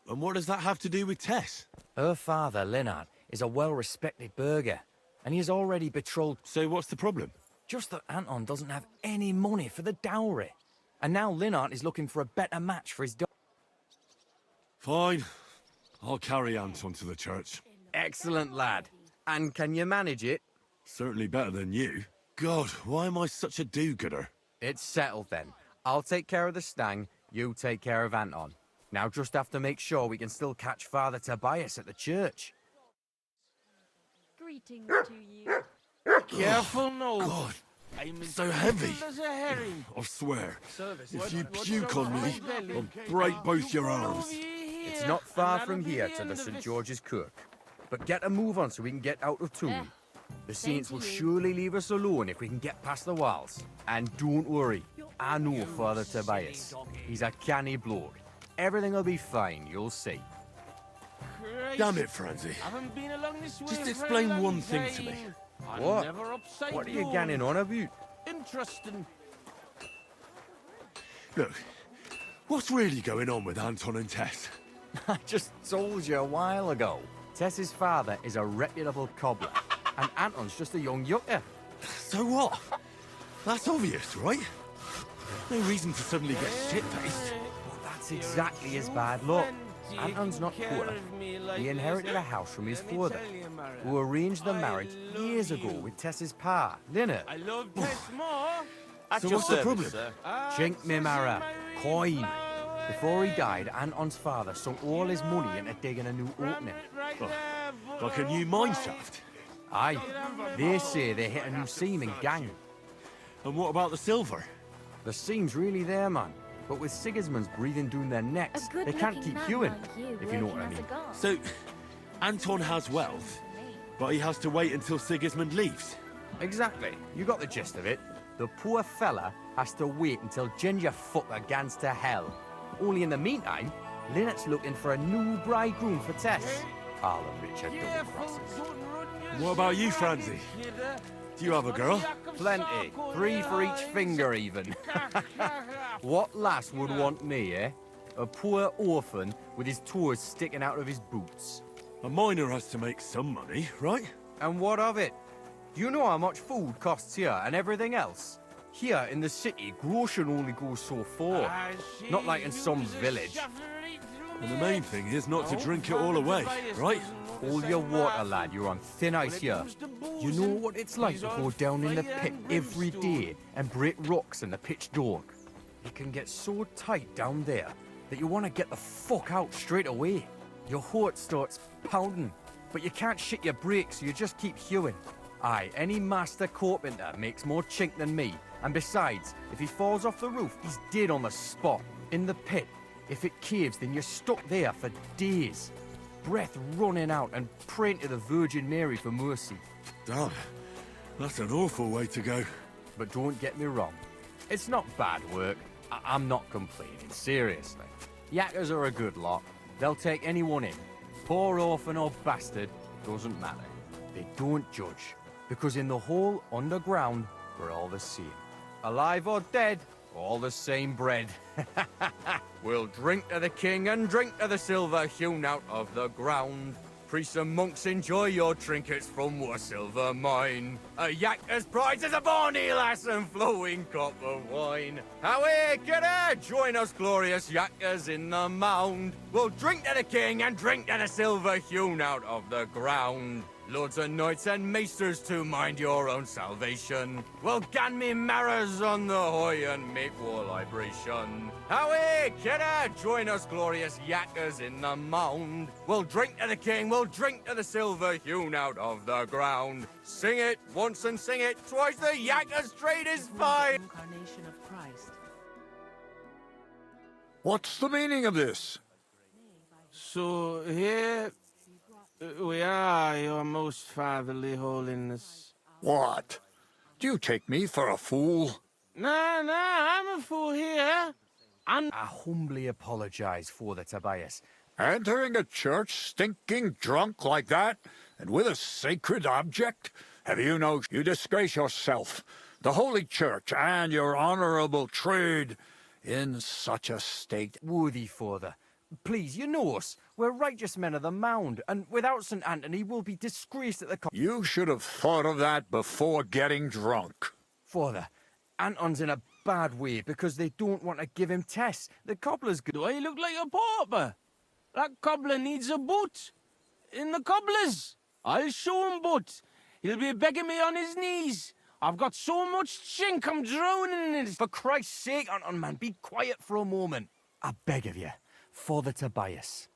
And what does that have to do with Tess? Her father, Linnart, is a well-respected burgher, and he has already betrothed... So what's the problem? Just that Anton doesn't have any money for the dowry. And now Linnart is looking for a better match for his daughter. Fine. I'll carry Anton to the church. Excellent, lad. And can you manage it? Certainly better than you. God, why am I such a do-gooder? It's settled then. I'll take care of the stang, you take care of Anton. Now just have to make sure we can still catch Father Tobias at the church. Greetings to you. Careful now. God, I'm as so heavy. cool as a herring. I swear, if you What's puke on wrong me, with my belly? I'll break both your arms. It's not far from here to the St. George's Kirk. But get a move on so we can get out of town. The Saints will surely leave us alone if we can get past the walls. And don't worry, I know Father Tobias. He's a canny bloke. Everything will be fine, you'll see. Christ, Damn it, Francie. haven't been along this way Just for a explain long one thing to time. me. I'm What? never upside What are you down. ganning on about? Interesting. Look, what's really going on with Anton and Tess? I just told you a while ago. Tess's father is a reputable cobbler, and Anton's just a young yucker. So what? That's obvious, right? No reason to suddenly get shit-faced. Well, that's exactly his bad luck. Anton's not poor. He inherited a house from his father, who arranged the marriage years ago with Tess's pa, Lynette. I love Tess more. So what's the problem? Chink me Mara, coin. Before he died, Anton's father sunk all his money into digging a new opening. Like a new mine shaft? Aye, they say they hit a new seam in Gang. And what about the silver? The seam's really there, man. But with Sigismund's breathing down their necks, they can't keep hewing, if you know what I mean. So, Anton has wealth, but he has to wait until Sigismund leaves. Exactly. You got the gist of it. The poor fella has to wait until Ginger fucker gans to hell. Only in the meantime, Lynette's looking for a new bridegroom for Tess. All the Richard double crosses. What about you, Francie? Do you have a girl? Plenty. 3 for each finger, even. What lass would want me, eh? A poor orphan with his toes sticking out of his boots. A miner has to make some money, right? And what of it? Do you know how much food costs here and everything else? Here in the city, grocery only goes so far. Not like in some village. And the main thing is not to drink it all away, right? Hold your water, lad. You're on thin ice here. You know what it's like to go down in the pit every day and break rocks in the pitch dark. It can get so tight down there that you want to get the fuck out straight away. Your heart starts pounding, but you can't shit your brakes, so you just keep hewing. Aye, any master carpenter makes more chink than me. And besides, if he falls off the roof, he's dead on the spot. In the pit, if it caves, then you're stuck there for days. Breath running out and praying to the Virgin Mary for mercy. Damn, that's an awful way to go. But don't get me wrong, it's not bad work. I'm not complaining, seriously. Yakkers are a good lot. They'll take anyone in. Poor orphan or bastard, doesn't matter. They don't judge, because in the whole underground, we're all the same. Alive or dead, all the same bread. We'll drink to the king and drink to the silver hewn out of the ground. Priests and monks, enjoy your trinkets from our silver mine. A yakker's prize is a bonny lass and flowing cup of wine. Away, kidder, join us glorious yakkers in the mound. We'll drink to the king and drink to the silver hewn out of the ground. Lords and knights and maesters to mind your own salvation. Well, gan me marrows on the hoy and make war libration. Away, kidder, join us glorious yakkers in the mound. We'll drink to the king, we'll drink to the silver hewn out of the ground. Sing it once and sing it twice, the yakker's trade is fine. Incarnation of Christ. What's the meaning of this? So here we are, your most fatherly holiness. What? Do you take me for a fool? Nah, I'm a fool here. I humbly apologize for the Tobias. Entering a church stinking drunk like that, and with a sacred object? Have you no... You disgrace yourself, the Holy Church, and your honorable trade in such a state. Worthy father, please, you know us. We're righteous men of the mound, and without St. Anthony, we'll be disgraced at the... You should have thought of that before getting drunk. Father, Anton's in a bad way because they don't want to give him Tess. The cobbler's good. Do I look like a pauper? That cobbler needs a boot. In the cobbler's. I'll show him boot. He'll be begging me on his knees. I've got so much chink, I'm drowning in it. For Christ's sake, Anton, man, be quiet for a moment. I beg of you, Father Tobias.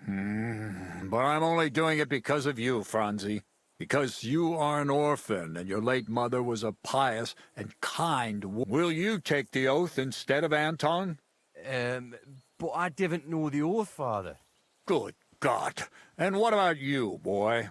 But I'm only doing it because of you, Franzi. Because you are an orphan and your late mother was a pious and kind Will you take the oath instead of Anton? But I didn't know the oath, Father. Good God. And what about you, boy?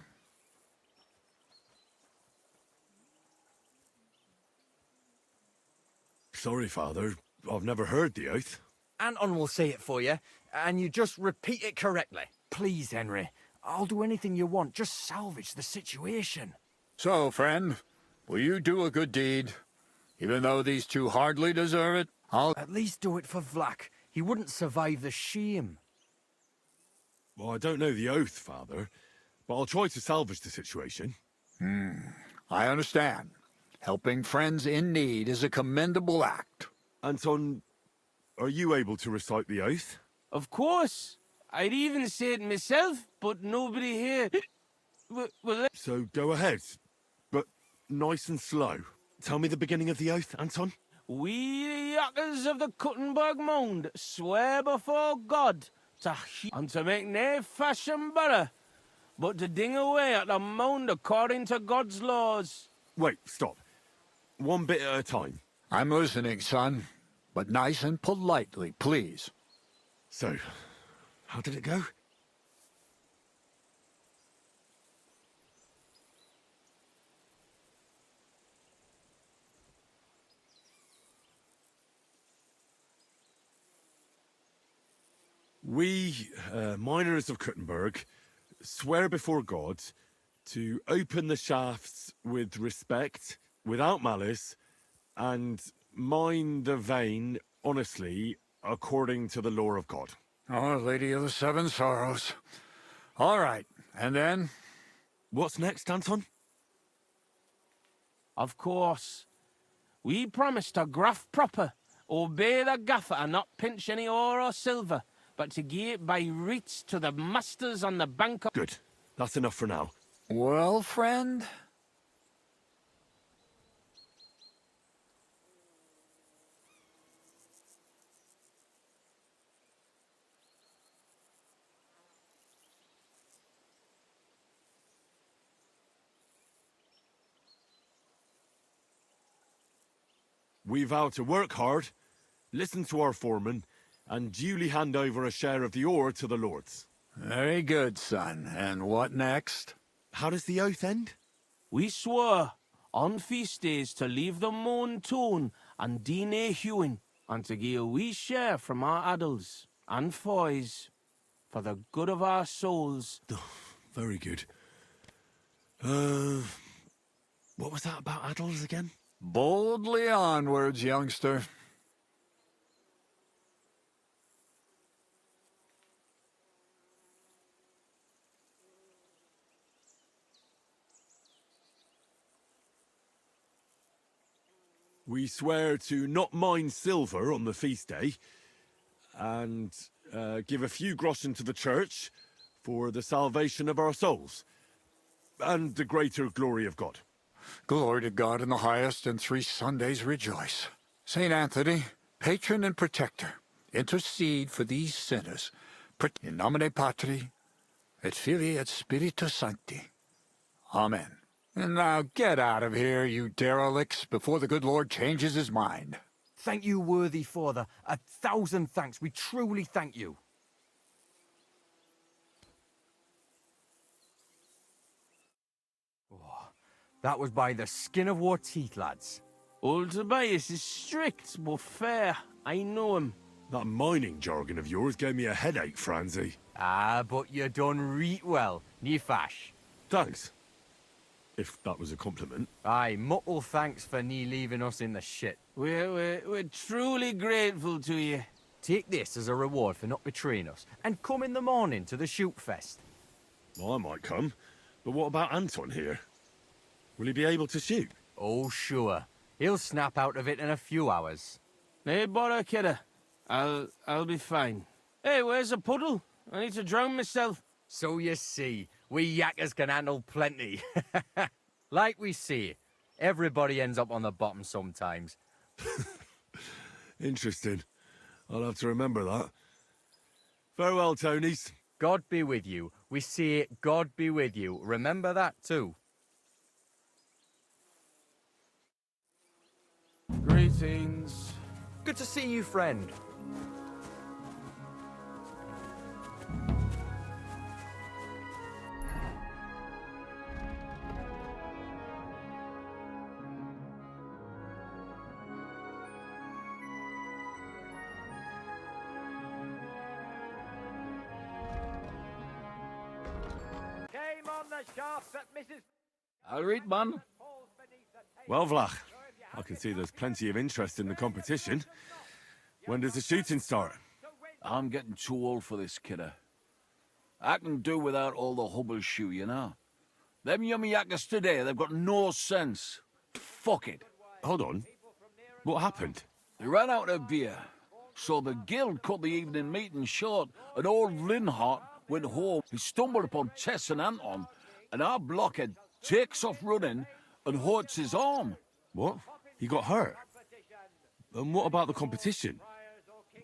Sorry, Father. I've never heard the oath. Anton will say it for you, and you just repeat it correctly. Please, Henry. I'll do anything you want. Just salvage the situation. So, friend, will you do a good deed? Even though these two hardly deserve it, I'll... At least do it for Vlak. He wouldn't survive the shame. Well, I don't know the oath, Father, but I'll try to salvage the situation. I understand. Helping friends in need is a commendable act. Anton, are you able to recite the oath? Of course. I'd even say it myself, but nobody here... So go ahead, but nice and slow. Tell me the beginning of the oath, Anton. We, the yakkers of the Kutenberg Mound, swear before God and to make nae fashion better, but to ding away at the mound according to God's laws. Wait, stop. One bit at a time. I'm listening, son, but nice and politely, please. So, how did it go? We, miners of Kutenberg, swear before God to open the shafts with respect, without malice, and mine the vein honestly, according to the law of God. Our Lady of the Seven Sorrows. All right, and then? What's next, Anton? Of course. We promise to graft proper, obey the gaffer and not pinch any ore or silver, but to give it by reats to the masters on the bank of... Good. That's enough for now. Well, friend? We vow to work hard, listen to our foreman, and duly hand over a share of the ore to the lords. Very good, son. And what next? How does the oath end? We swore on feast days to leave the moan tone and do nae hewing, and to give a wee share from our addles and foys for the good of our souls. Oh, very good. What was that about addles again? Boldly onwards, youngster. We swear to not mine silver on the feast day, and give a few groschen to the church for the salvation of our souls, and the greater glory of God. Glory to God in the highest, and 3 Sundays rejoice. Saint Anthony, patron and protector, intercede for these sinners. In nomine Patri, et Filii et Spiritus Sancti. Amen. And now get out of here, you derelicts, before the good Lord changes his mind. Thank you, worthy Father. 1,000 thanks. We truly thank you. That was by the skin of our teeth, lads. Old Tobias is strict but fair. I know him. That mining jargon of yours gave me a headache, Franzi. Ah, but you done reet well, nie fash. Thanks. If that was a compliment. Aye, muckle thanks for nie leaving us in the shit. We're truly grateful to you. Take this as a reward for not betraying us, and come in the morning to the shoot fest. Well, I might come, but what about Anton here? Will he be able to shoot? Oh, sure. He'll snap out of it in a few hours. Hey, bother, kidder. I'll be fine. Hey, where's a puddle? I need to drown myself. So you see, we yakkers can handle plenty. Like we say, Everybody ends up on the bottom sometimes. Interesting. I'll have to remember that. Farewell, Tonys. God be with you. We say God be with you. Remember that too. Greetings. Good to see you, friend. Came on the shaft that Mrs. I'll read, man. Well, Vlach, I can see there's plenty of interest in the competition. When does the shooting start? I'm getting too old for this, kidder. I can do without all the hubble shoe, you know. Them yummy yakkers today, they've got no sense. Fuck it. Hold on. What happened? They ran out of beer, so the guild cut the evening meeting short, and old Linhart went home. He stumbled upon Tess and Anton, and our blockhead takes off running and hurts his arm. What? He got hurt? And what about the competition?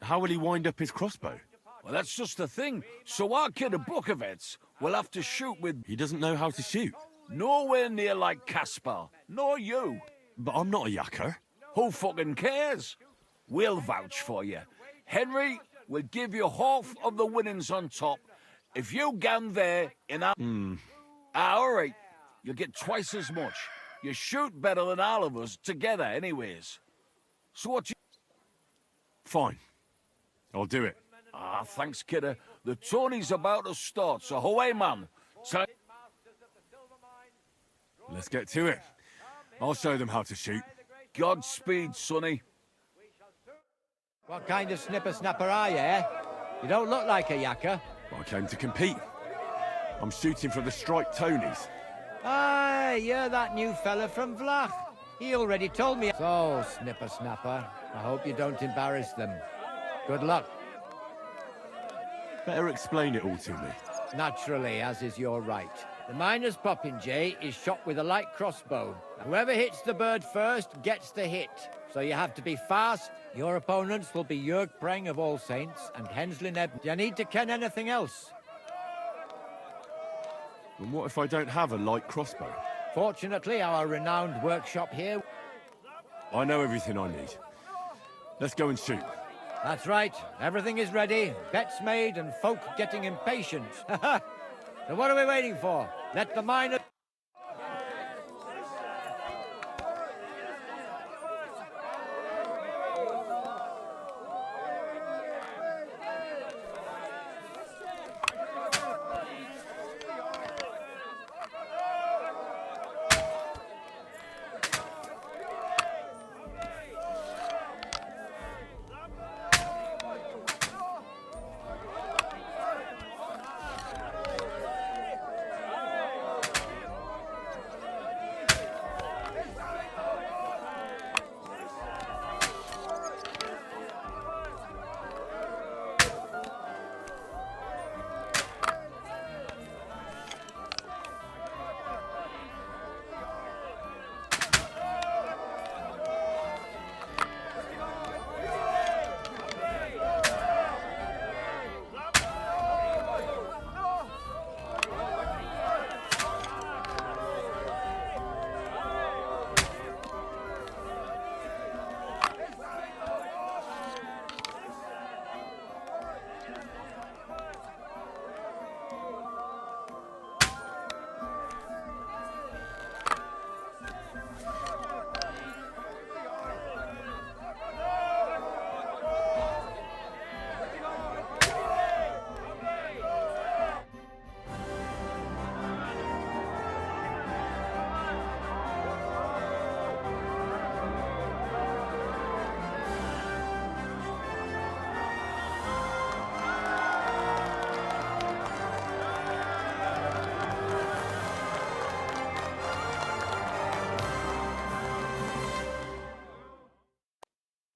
How will he wind up his crossbow? Well, that's just the thing. So our kid of Bukovets will have to shoot with... He doesn't know how to shoot. Nowhere near like Caspar. Nor you. But I'm not a yakker. Who fucking cares? We'll vouch for you. Henry will give you half of the winnings on top. If you gan there in our... all right. You'll get twice as much. You shoot better than all of us together anyways. So what you... Fine. I'll do it. Ah, thanks, kidder. The tourney's about to start, so away, man. Let's get to it. I'll show them how to shoot. Godspeed, sonny. What kind of snipper-snapper are you, eh? You don't look like a yakker. I came to compete. I'm shooting for the striped Tonys. Aye, you're that new fella from Vlach. He already told me. So, snipper-snapper, I hope you don't embarrass them. Good luck. Better explain it all to me. Naturally, as is your right. The miner's popinjay is shot with a light crossbow. Whoever hits the bird first gets the hit. So you have to be fast. Your opponents will be Jörg Preng of All Saints and Hensley Neb. Do you need to ken anything else? And what if I don't have a light crossbow? Fortunately, our renowned workshop here... I know everything I need. Let's go and shoot. That's right. Everything is ready. Bets made and folk getting impatient. So what are we waiting for? Let the miner...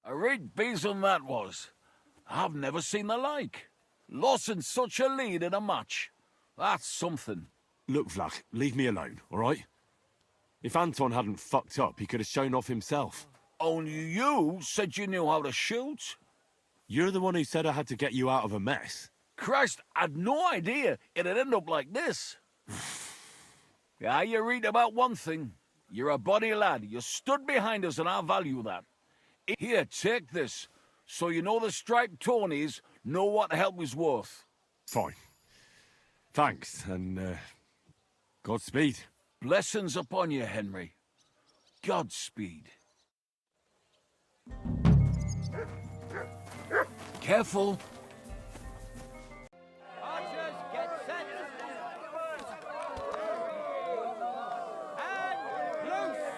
A great besom that was. I've never seen the like. Lost in such a lead in a match. That's something. Look, Vlach, leave me alone, all right? If Anton hadn't fucked up, he could have shown off himself. Only you said you knew how to shoot. You're the one who said I had to get you out of a mess. Christ, I'd no idea it'd end up like this. Yeah, you read about one thing. You're a buddy lad. You stood behind us and I value that. Here, take this, so you know the striped Tonys know what help is worth. Fine. Thanks, and, Godspeed. Blessings upon you, Henry. Godspeed. Careful. Archers, get set. And loose.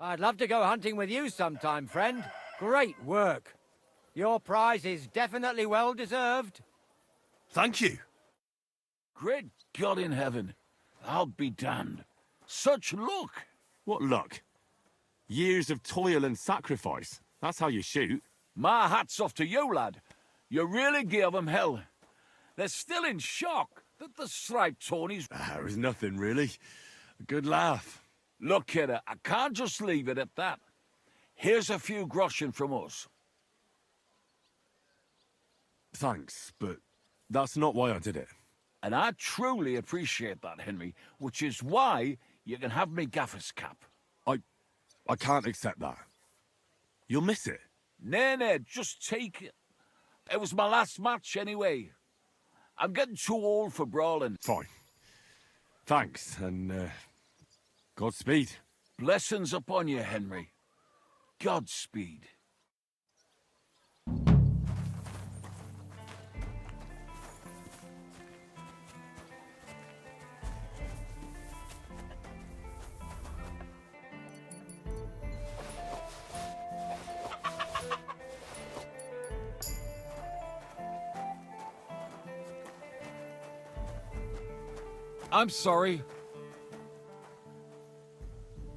I'd love to go hunting with you sometime, friend. Great work. Your prize is definitely well deserved. Thank you. Great God in heaven. I'll be damned. Such luck. What luck? Years of toil and sacrifice. That's how you shoot. My hat's off to you, lad. You really gave them hell. They're still in shock that the striped Tonys... It was nothing, really. A good laugh. Look, kidder, I can't just leave it at that. Here's a few groschen from us. Thanks, but that's not why I did it. And I truly appreciate that, Henry, which is why you can have me gaffer's cap. I can't accept that. You'll miss it. Nay, just take it. It was my last match anyway. I'm getting too old for brawling. Fine. Thanks, and, Godspeed. Blessings upon you, Henry. Godspeed. I'm sorry.